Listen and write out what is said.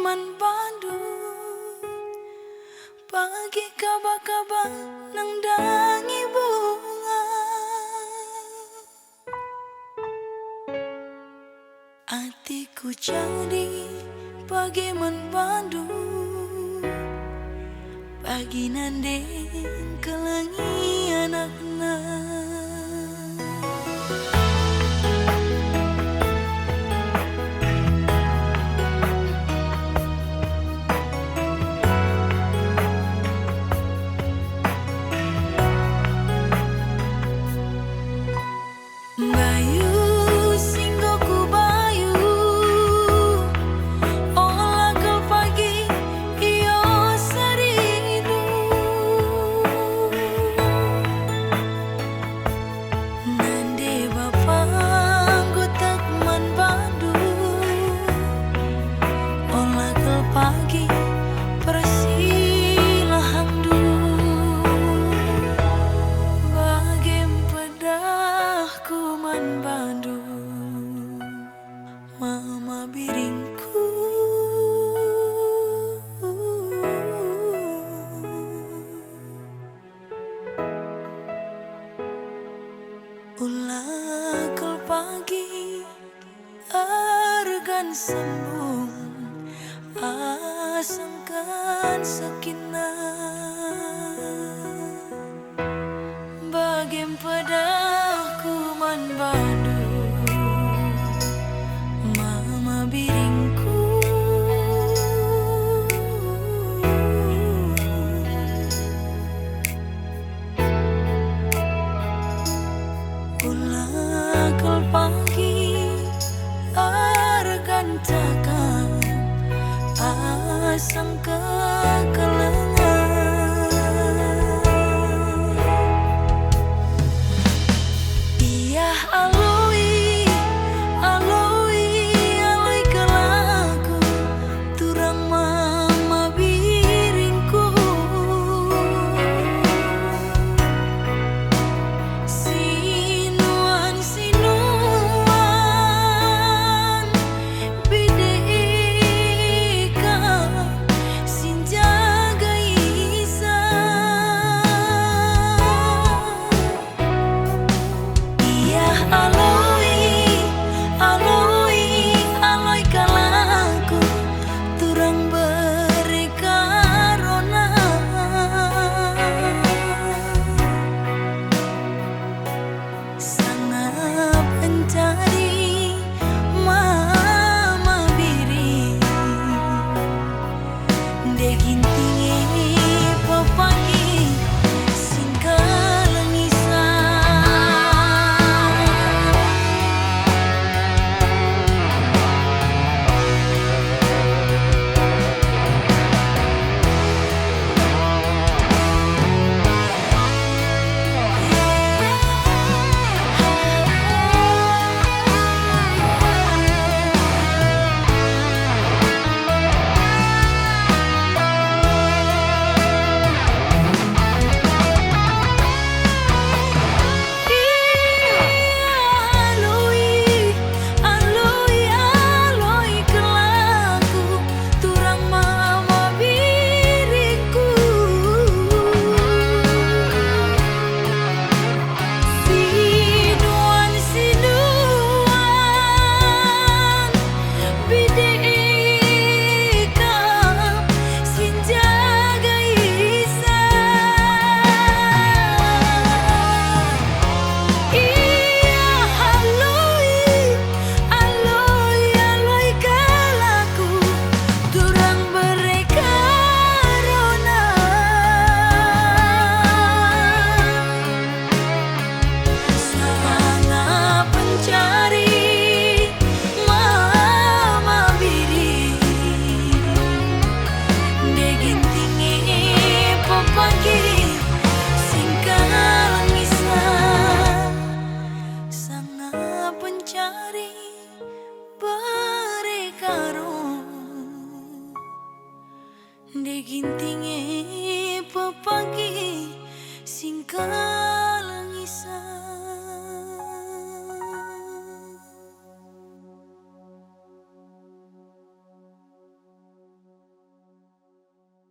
man Bandung pagi kaba-kaba nang dangi bunga atiku jadi pagi man Bandung pagi nandeng kelangi anak-anak. Bayu singgoku bayu olah kel pagi iyo saridu nande bapa gotak man Bandung olah kel pagi persilahan bagem pedahku man Bandung mama biringku ulah kel pagi argan sembung asangkan sakinah bagem pedahku man Bandung mama biringku ulah kel pagi argan takam asang kekelengan iyah aloi aloi aloi kelaku turang mama biringku sinuan sinuan bideka sinjaga isa iyah aloi aloi aloi kalaku turang beri karona sangat pencari mama biri degintingi papagi singkalangisa pencari beri karung deginti